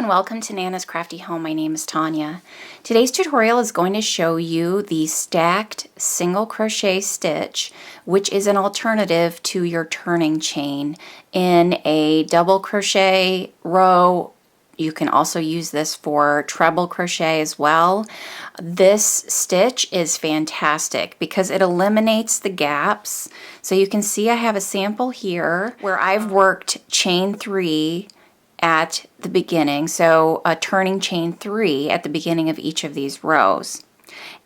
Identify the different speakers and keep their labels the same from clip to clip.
Speaker 1: and welcome to Nana's Crafty Home. My name is Tanya. Today's tutorial is going to show you the stacked single crochet stitch, which is an alternative to your turning chain in a double crochet row. You can also use this for treble crochet as well. This stitch is fantastic because it eliminates the gaps. So you can see I have a sample here where I've worked chain 3 at the beginning, so a turning chain 3 at the beginning of each of these rows,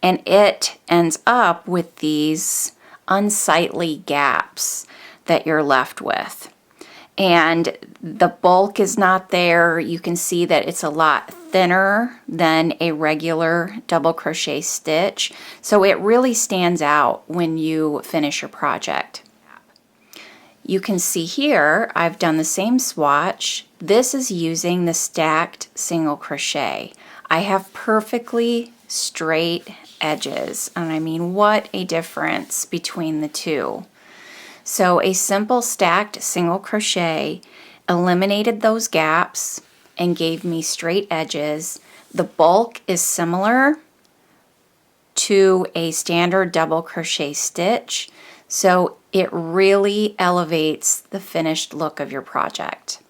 Speaker 1: and it ends up with these unsightly gaps that you're left with, and the bulk is not there. You can see that it's a lot thinner than a regular double crochet stitch, so it really stands out when you finish your project. You can see here I've done the same swatch. This is using the stacked single crochet. I have perfectly straight edges, and I mean, what a difference between the two. So a simple stacked single crochet eliminated those gaps and gave me straight edges. The bulk is similar to a standard double crochet stitch, so it really elevates the finished look of your project.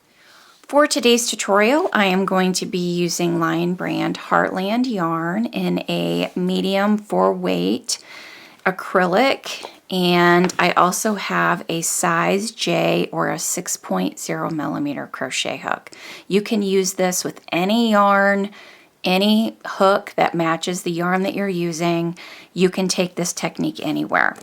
Speaker 1: For today's tutorial, I am going to be using Lion Brand Heartland yarn in a medium 4-weight acrylic, and I also have a size J or a 6.0 millimeter crochet hook. You can use this with any yarn, any hook that matches the yarn that you're using. You can take this technique anywhere.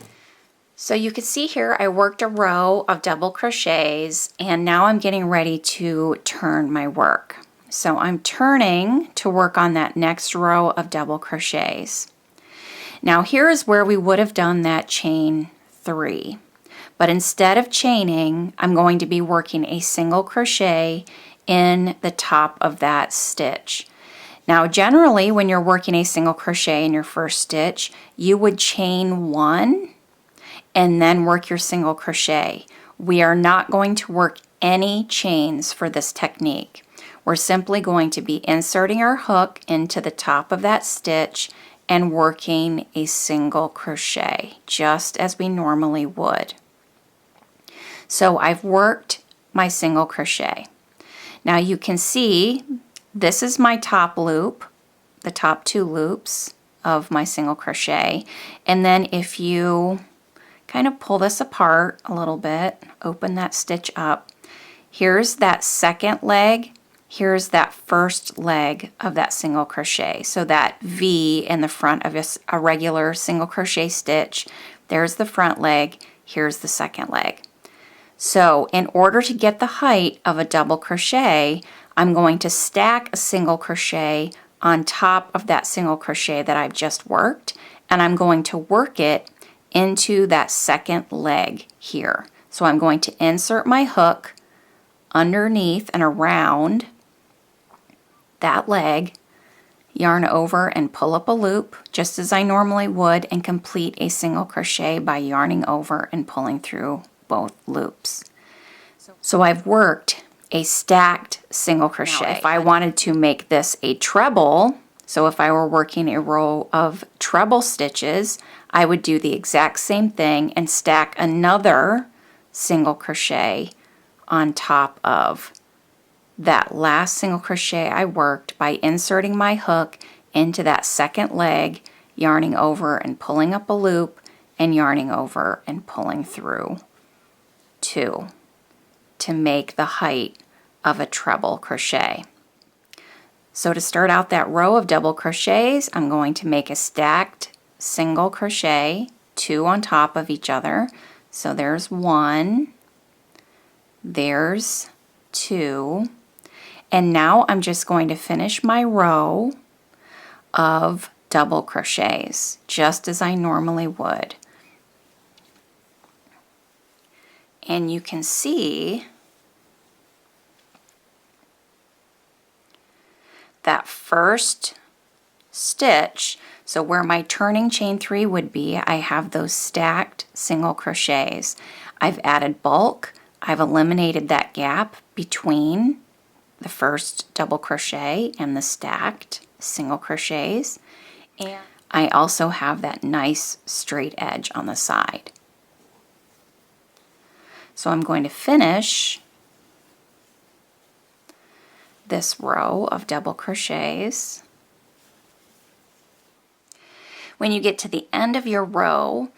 Speaker 1: So you can see here I worked a row of double crochets, and now I'm getting ready to turn my work. So I'm turning to work on that next row of double crochets. Now here is where we would have done that chain 3, but instead of chaining, I'm going to be working a single crochet in the top of that stitch. Now generally when you're working a single crochet in your first stitch, you would chain 1 and then work your single crochet. We are not going to work any chains for this technique. We're simply going to be inserting our hook into the top of that stitch and working a single crochet, just as we normally would. So I've worked my single crochet. Now you can see this is my top loop, the top 2 loops of my single crochet, and then if you kind of pull this apart a little bit, open that stitch up. Here's that second leg, here's that first leg of that single crochet. So that V in the front of a regular single crochet stitch, there's the front leg, here's the second leg. So in order to get the height of a double crochet, I'm going to stack a single crochet on top of that single crochet that I've just worked, and I'm going to work it into that second leg here. So I'm going to insert my hook underneath and around that leg, yarn over and pull up a loop just as I normally would, and complete a single crochet by yarning over and pulling through both loops. So I've worked a stacked single crochet. Now, if I wanted to make this a treble, so if I were working a row of treble stitches, I would do the exact same thing and stack another single crochet on top of that last single crochet I worked by inserting my hook into that second leg, yarning over and pulling up a loop, and yarning over and pulling through 2 to make the height of a treble crochet. So to start out that row of double crochets, I'm going to make a stacked single crochet, 2 on top of each other. So there's 1, there's 2, and now I'm just going to finish my row of double crochets just as I normally would. And you can see that first stitch, so where my turning chain 3 would be, I have those stacked single crochets. I've added bulk, I've eliminated that gap between the first double crochet and the stacked single crochets, and I also have that nice straight edge on the side. So I'm going to finish this row of double crochets. When you get to the end of your row,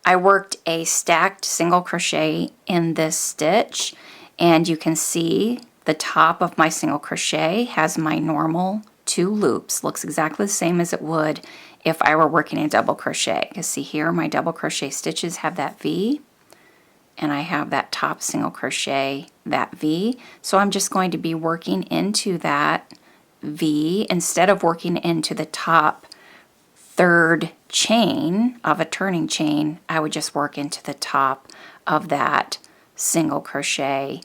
Speaker 1: I worked a stacked single crochet in this stitch, and you can see the top of my single crochet has my normal 2 loops. Looks exactly the same as it would if I were working a double crochet. You can see here my double crochet stitches have that V, and I have that top single crochet, that V. So I'm just going to be working into that V instead of working into the top 3rd chain of a turning chain. I would just work into the top of that single crochet,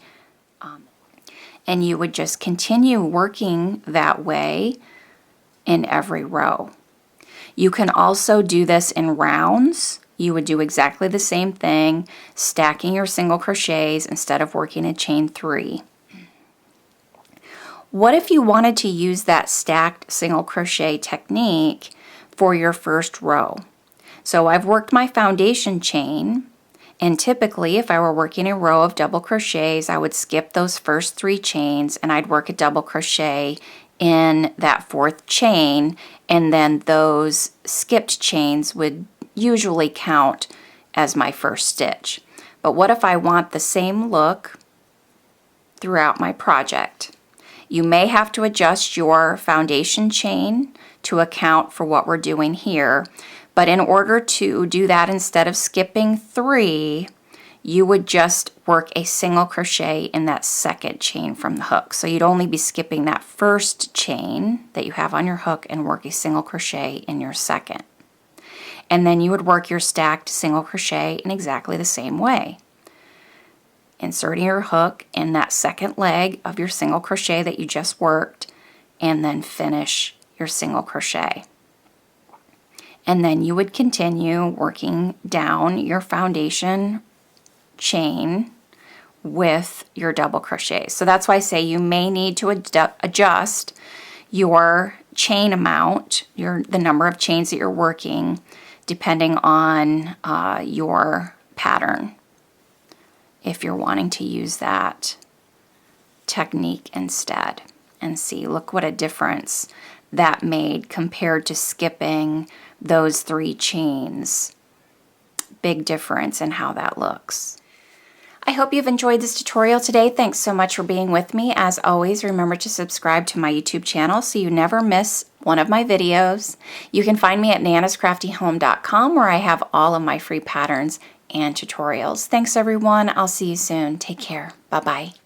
Speaker 1: and you would just continue working that way in every row. You can also do this in rounds. You would do exactly the same thing, stacking your single crochets instead of working a chain 3. What if you wanted to use that stacked single crochet technique for your first row? So I've worked my foundation chain, and typically if I were working a row of double crochets, I would skip those first 3 chains and I'd work a double crochet in that 4th chain, and then those skipped chains would usually count as my first stitch. But what if I want the same look throughout my project? You may have to adjust your foundation chain to account for what we're doing here, but in order to do that, instead of skipping 3, you would just work a single crochet in that 2nd chain from the hook. So you'd only be skipping that 1st chain that you have on your hook and work a single crochet in your 2nd. And then you would work your stacked single crochet in exactly the same way, inserting your hook in that 2nd leg of your single crochet that you just worked, and then finish your single crochet. And then you would continue working down your foundation chain with your double crochet. So that's why I say you may need to adjust your chain amount, the number of chains that you're working, depending on your pattern, if you're wanting to use that technique instead. And see, look what a difference that made compared to skipping those 3 chains. Big difference in how that looks. I hope you've enjoyed this tutorial today. Thanks so much for being with me. As always, remember to subscribe to my YouTube channel so you never miss one of my videos. You can find me at nanascraftyhome.com, where I have all of my free patterns and tutorials. Thanks everyone. I'll see you soon. Take care. Bye-bye.